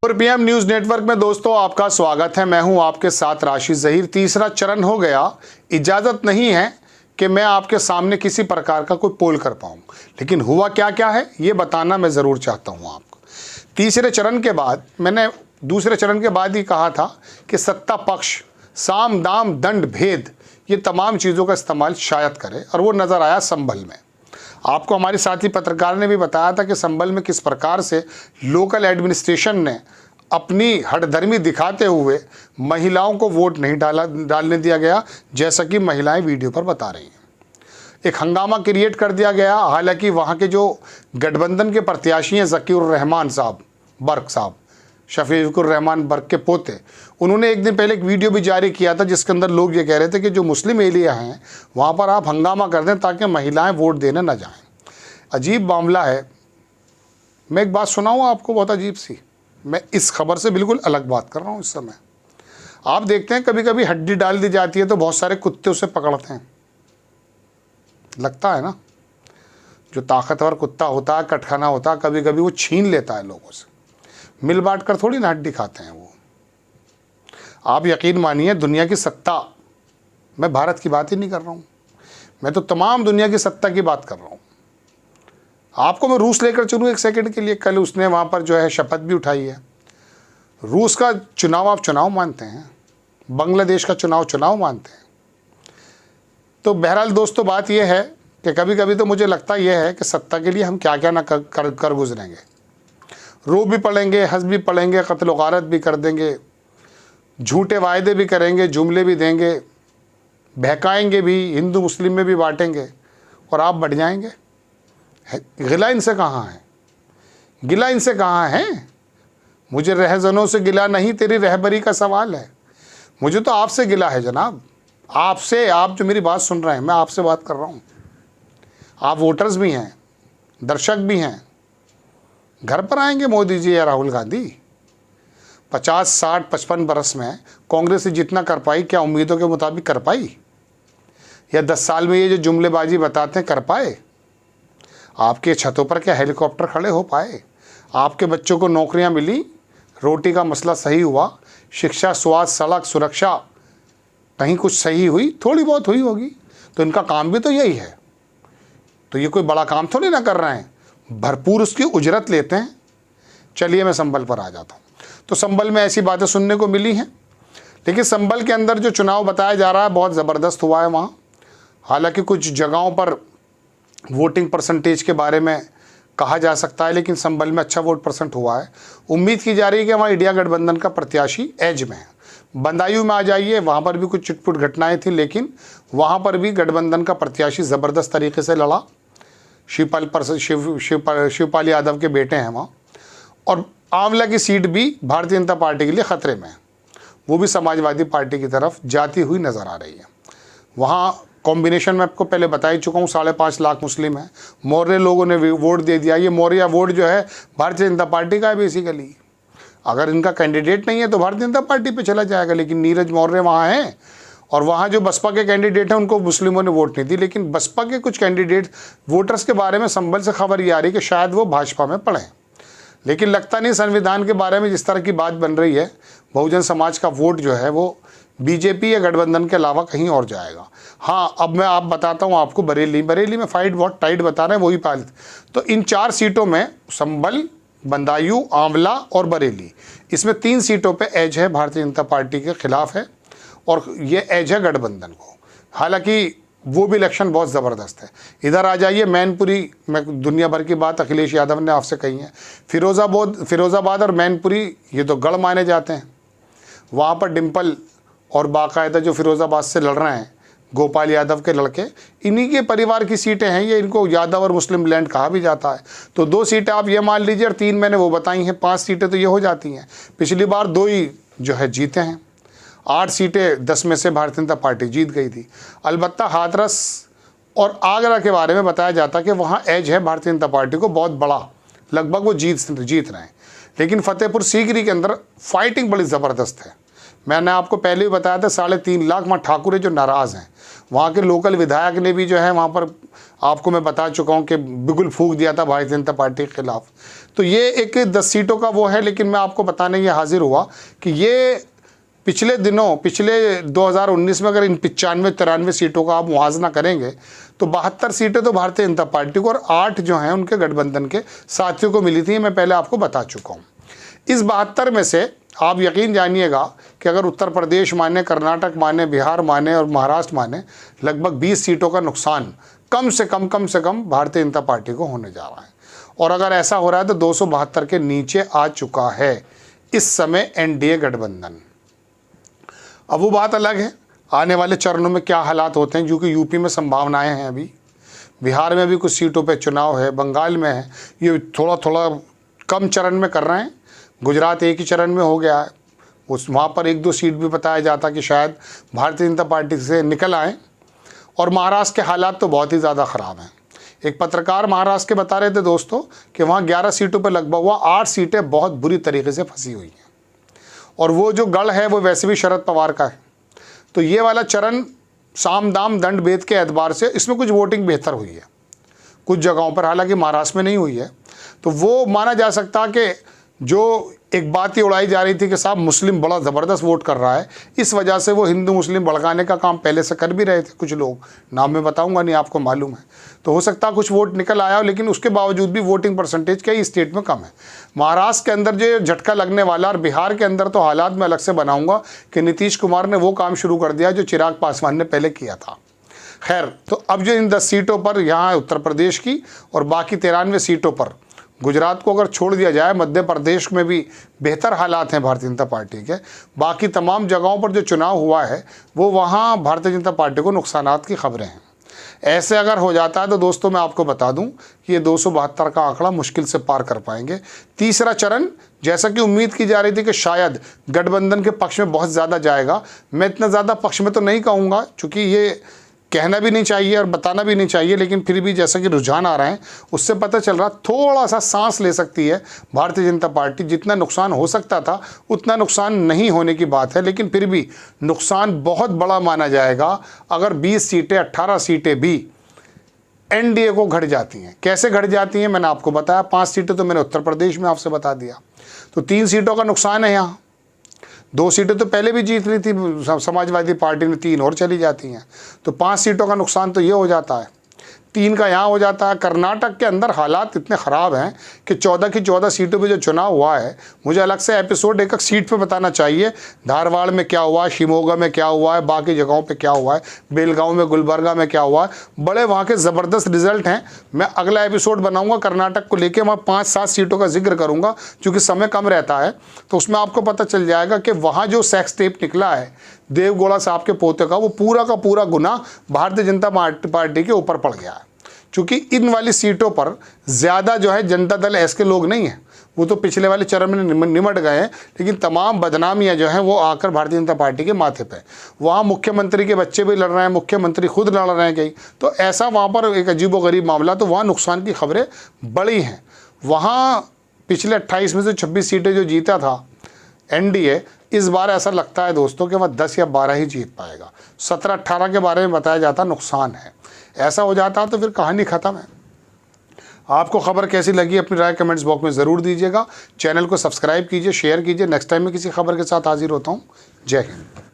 और PM news network में दोस्तों आपका स्वागत है। मैं हूं आपके साथ राशिद जहीर। तीसरा चरण हो गया। इजाजत नहीं है कि मैं आपके सामने किसी प्रकार का कोई पोल कर पाऊं, लेकिन हुआ क्या क्या है ये बताना मैं ज़रूर चाहता हूं आपको। तीसरे चरण के बाद मैंने दूसरे चरण के बाद ही कहा था कि सत्ता पक्ष साम दाम दंड भेद ये तमाम चीज़ों का इस्तेमाल शायद करे, और वो नज़र आया संभल में। आपको हमारे साथी पत्रकार ने भी बताया था कि संभल में किस प्रकार से लोकल एडमिनिस्ट्रेशन ने अपनी हठधर्मी दिखाते हुए महिलाओं को वोट नहीं डालने दिया गया, जैसा कि महिलाएं वीडियो पर बता रही हैं। एक हंगामा क्रिएट कर दिया गया। हालांकि वहाँ के जो गठबंधन के प्रत्याशी हैं ज़कीउर रहमान साहब बर्क साहब, शफीकुर रहमान बर्क के पोते, उन्होंने एक दिन पहले एक वीडियो भी जारी किया था जिसके अंदर लोग ये कह रहे थे कि जो मुस्लिम एरिया हैं वहाँ पर आप हंगामा कर दें ताकि महिलाएं वोट देने न जाएं। अजीब मामला है। मैं एक बात सुनाऊँ आपको, बहुत अजीब सी। मैं इस खबर से बिल्कुल अलग बात कर रहा हूँ। इस समय आप देखते हैं कभी कभी हड्डी डाल दी जाती है तो बहुत सारे कुत्ते उसे पकड़ते हैं, लगता है ना। जो ताकतवर कुत्ता होता है, कटखाना होता है, कभी कभी वो छीन लेता है लोगों से। मिल बांट कर थोड़ी ना हड्डी खाते हैं वो। आप यकीन मानिए, दुनिया की सत्ता, मैं भारत की बात ही नहीं कर रहा हूँ, मैं तो तमाम दुनिया की सत्ता की बात कर रहा हूँ। आपको मैं रूस लेकर चलूँ एक सेकंड के लिए। कल उसने वहाँ पर जो है शपथ भी उठाई है। रूस का चुनाव आप चुनाव मानते हैं, बांग्लादेश का चुनाव चुनाव मानते हैं। तो बहरहाल दोस्तों, बात यह है कि कभी कभी तो मुझे लगता यह है कि सत्ता के लिए हम क्या क्या ना कर गुजरेंगे। रो भी पड़ेंगे, हंस भी पड़ेंगे, कत्ल गारत भी कर देंगे, झूठे वायदे भी करेंगे, जुमले भी देंगे, बहकाएंगे भी, हिंदू मुस्लिम में भी बांटेंगे, और आप बढ़ जाएंगे। गिला इनसे कहाँ है? गिला इनसे कहाँ है? मुझे रहजनों से गिला नहीं, तेरी रहबरी का सवाल है। मुझे तो आपसे गिला है जनाब, आपसे। आप जो मेरी बात सुन रहे हैं, मैं आपसे बात कर रहा हूँ। आप वोटर्स भी हैं, दर्शक भी हैं। घर पर आएंगे मोदी जी या राहुल गांधी? 50, 60, 55 बरस में कांग्रेस से जितना कर पाई, क्या उम्मीदों के मुताबिक कर पाई? या 10 साल में ये जो जुमलेबाजी बताते हैं कर पाए? आपके छतों पर क्या हेलीकॉप्टर खड़े हो पाए? आपके बच्चों को नौकरियां मिली? रोटी का मसला सही हुआ? शिक्षा, स्वास्थ्य, सड़क, सुरक्षा कहीं कुछ सही हुई? थोड़ी बहुत हुई होगी। तो इनका काम भी तो यही है। तो ये कोई बड़ा काम थोड़ी ना कर रहे हैं, भरपूर उसकी उजरत लेते हैं। चलिए मैं संभल पर आ जाता हूँ। तो संभल में ऐसी बातें सुनने को मिली हैं, लेकिन संभल के अंदर जो चुनाव बताया जा रहा है बहुत ज़बरदस्त हुआ है वहाँ। हालांकि कुछ जगहों पर वोटिंग परसेंटेज के बारे में कहा जा सकता है, लेकिन संभल में अच्छा वोट परसेंट हुआ है। उम्मीद की जा रही है कि वहाँ इंडिया गठबंधन का प्रत्याशी एज में है। बदायूं में आ जाइए, वहाँ पर भी कुछ चुटपुट घटनाएं थी, लेकिन वहाँ पर भी गठबंधन का प्रत्याशी ज़बरदस्त तरीके से लड़ा। शिवपाल यादव के बेटे हैं वहाँ। और आंवला की सीट भी भारतीय जनता पार्टी के लिए ख़तरे में है, वो भी समाजवादी पार्टी की तरफ जाती हुई नज़र आ रही है। वहाँ कॉम्बिनेशन में आपको पहले बता ही चुका हूँ, 5.5 लाख मुस्लिम हैं। मौर्य लोगों ने वोट दे दिया। ये मौर्य वोट जो है भारतीय जनता पार्टी का है बेसिकली। अगर इनका कैंडिडेट नहीं है तो भारतीय जनता पार्टी पे चला जाएगा, लेकिन नीरज मौर्य वहाँ हैं। और वहाँ जो बसपा के कैंडिडेट हैं उनको मुस्लिमों ने वोट नहीं दी, लेकिन बसपा के कुछ कैंडिडेट वोटर्स के बारे में संभल से खबर ये आ रही है कि शायद वो भाजपा में पड़े। लेकिन लगता नहीं संविधान के बारे में जिस तरह की बात बन रही है, बहुजन समाज का वोट जो है वो बीजेपी या गठबंधन के अलावा कहीं और जाएगा। हाँ, अब मैं आप बताता हूँ आपको बरेली में फाइट बहुत टाइट बता रहे हैं, वही पालित। तो इन 4 सीटों में संभल, बदायूं, आंवला और बरेली, इसमें 3 सीटों पे एज है भारतीय जनता पार्टी के खिलाफ है, और ये एज है गठबंधन को। हालांकि वो भी इलेक्शन बहुत ज़बरदस्त है। इधर आ जाइए मैनपुरी में, दुनिया भर की बात अखिलेश यादव ने आपसे कही है। फिरोज़ाबाद और मैनपुरी ये तो गढ़ माने जाते हैं। वहाँ पर डिम्पल और बाकायदा जो फिरोज़ाबाद से लड़ रहे हैं गोपाल यादव के लड़के, इन्हीं के परिवार की सीटें हैं ये। इनको यादव और मुस्लिम लैंड कहा भी जाता है। तो 2 सीटें आप ये मान लीजिए, और 3 मैंने वो बताई हैं, 5 सीटें तो ये हो जाती हैं। पिछली बार 2 ही जो है जीते हैं। 8 सीटें 10 में से भारतीय जनता पार्टी जीत गई थी। अलबत्ता हाथरस और आगरा के बारे में बताया जाता कि वहाँ एज है भारतीय जनता पार्टी को बहुत बड़ा, लगभग वो जीत रहे हैं। लेकिन फतेहपुर सीकरी के अंदर फाइटिंग बड़ी ज़बरदस्त है। मैंने आपको पहले भी बताया था 3.5 लाख वहाँ ठाकुर जो नाराज़ हैं। वहाँ के लोकल विधायक ने भी जो है वहाँ पर आपको मैं बता चुका हूँ कि बिगुल फूंक दिया था भारतीय जनता पार्टी के खिलाफ। तो ये एक 10 सीटों का वो है, लेकिन मैं आपको बताने ये हाजिर हुआ कि ये पिछले दिनों, पिछले 2019 में अगर इन 95-93 सीटों का आप मुआवजा करेंगे तो 72 सीटें तो भारतीय जनता पार्टी को और 8 जो हैं उनके गठबंधन के साथियों को मिली थी। मैं पहले आपको बता चुका हूँ। इस 72 में से आप यकीन जानिएगा कि अगर उत्तर प्रदेश माने, कर्नाटक माने, बिहार माने और महाराष्ट्र माने, लगभग 20 सीटों का नुकसान कम से कम भारतीय जनता पार्टी को होने जा रहा है। और अगर ऐसा हो रहा है तो 272 के नीचे आ चुका है इस समय एनडीए गठबंधन। अब वो बात अलग है आने वाले चरणों में क्या हालात होते हैं, क्योंकि यूपी में संभावनाएं हैं, अभी बिहार में भी कुछ सीटों पे चुनाव है, बंगाल में है, ये थोड़ा थोड़ा कम चरण में कर रहे हैं। गुजरात एक ही चरण में हो गया है, उस वहाँ पर 1-2 सीट भी बताया जाता कि शायद भारतीय जनता पार्टी से निकल आए। और महाराष्ट्र के हालात तो बहुत ही ज़्यादा ख़राब हैं। एक पत्रकार महाराष्ट्र के बता रहे थे दोस्तों कि वहाँ 11 सीटों पर लगभग हुआ 8 सीटें बहुत बुरी तरीके से फंसी हुई हैं, और वो जो गढ़ है वो वैसे भी शरद पवार का है। तो ये वाला चरण साम दाम दंड भेद के एतबार से इसमें कुछ वोटिंग बेहतर हुई है कुछ जगहों पर, हालांकि महाराष्ट्र में नहीं हुई है। तो वो माना जा सकता कि जो एक बात ही उड़ाई जा रही थी कि साहब मुस्लिम बड़ा ज़बरदस्त वोट कर रहा है, इस वजह से वो हिंदू मुस्लिम भड़काने का काम पहले से कर भी रहे थे कुछ लोग, नाम मैं बताऊंगा नहीं, आपको मालूम है। तो हो सकता है कुछ वोट निकल आया हो, लेकिन उसके बावजूद भी वोटिंग परसेंटेज कई स्टेट में कम है। महाराष्ट्र के अंदर जो झटका लगने वाला, और बिहार के अंदर तो हालात मैं अलग से बनाऊंगा कि नीतीश कुमार ने वो काम शुरू कर दिया जो चिराग पासवान ने पहले किया था। खैर, तो अब जो इन 10 सीटों पर यहाँ उत्तर प्रदेश की और बाकी 93 सीटों पर गुजरात को अगर छोड़ दिया जाए, मध्य प्रदेश में भी बेहतर हालात हैं भारतीय जनता पार्टी के। बाकी तमाम जगहों पर जो चुनाव हुआ है वो वहाँ भारतीय जनता पार्टी को नुकसानात की खबरें हैं। ऐसे अगर हो जाता है तो दोस्तों मैं आपको बता दूं कि ये 272 का आंकड़ा मुश्किल से पार कर पाएंगे। तीसरा चरण जैसा कि उम्मीद की जा रही थी कि शायद गठबंधन के पक्ष में बहुत ज़्यादा जाएगा, मैं इतना ज़्यादा पक्ष में तो नहीं कहूँगा, चूँकि ये कहना भी नहीं चाहिए और बताना भी नहीं चाहिए, लेकिन फिर भी जैसा कि रुझान आ रहे हैं उससे पता चल रहा थोड़ा सा सांस ले सकती है भारतीय जनता पार्टी। जितना नुकसान हो सकता था उतना नुकसान नहीं होने की बात है, लेकिन फिर भी नुकसान बहुत बड़ा माना जाएगा अगर 20 सीटें 18 सीटें भी एनडीए को घट जाती हैं। कैसे घट जाती हैं मैंने आपको बताया, 5 सीटें तो मैंने उत्तर प्रदेश में आपसे बता दिया, तो 3 सीटों का नुकसान है। यहाँ 2 सीटें तो पहले भी जीत ली थी समाजवादी पार्टी ने, 3 और चली जाती हैं, तो 5 सीटों का नुकसान तो ये हो जाता है। 3 का यहाँ हो जाता है। कर्नाटक के अंदर हालात इतने ख़राब हैं कि 14 की 14 सीटों पे जो चुनाव हुआ है, मुझे अलग से एपिसोड एक सीट पे बताना चाहिए। धारवाड़ में क्या हुआ है, शिमोगा में क्या हुआ है, बाकी जगहों पे क्या हुआ है, बेलगांव में, गुलबर्गा में क्या हुआ है, बड़े वहाँ के ज़बरदस्त रिजल्ट हैं। मैं अगला एपिसोड बनाऊँगा कर्नाटक को लेकर, वहाँ 5-7 सीटों का जिक्र करूँगा, चूँकि समय कम रहता है, तो उसमें आपको पता चल जाएगा कि वहाँ जो सेक्स टेप निकला है देवगौड़ा साहब के पोते का, वो पूरा का पूरा गुना भारतीय जनता पार्टी के ऊपर पड़ गया है। चूँकि इन वाली सीटों पर ज़्यादा जो है जनता दल एस के लोग नहीं हैं, वो तो पिछले वाले चरण में निमट गए हैं, लेकिन तमाम बदनामियां जो हैं वो आकर भारतीय जनता पार्टी के माथे पे। वहाँ मुख्यमंत्री के बच्चे भी लड़ रहे हैं, मुख्यमंत्री खुद लड़ रहे हैं कहीं, तो ऐसा वहाँ पर एक अजीबोगरीब मामला। तो वहाँ नुकसान की खबरें बड़ी हैं। वहाँ पिछले 28 में से 26 सीटें जो जीता था एनडीए, इस बार ऐसा लगता है दोस्तों कि वह 10 या 12 ही जीत पाएगा। 17-18 के बारे में बताया जाता नुकसान है। ऐसा हो जाता तो फिर कहानी ख़त्म है। आपको खबर कैसी लगी अपनी राय कमेंट्स बॉक्स में ज़रूर दीजिएगा। चैनल को सब्सक्राइब कीजिए, शेयर कीजिए। नेक्स्ट टाइम में किसी खबर के साथ हाजिर होता हूँ। जय हिंद।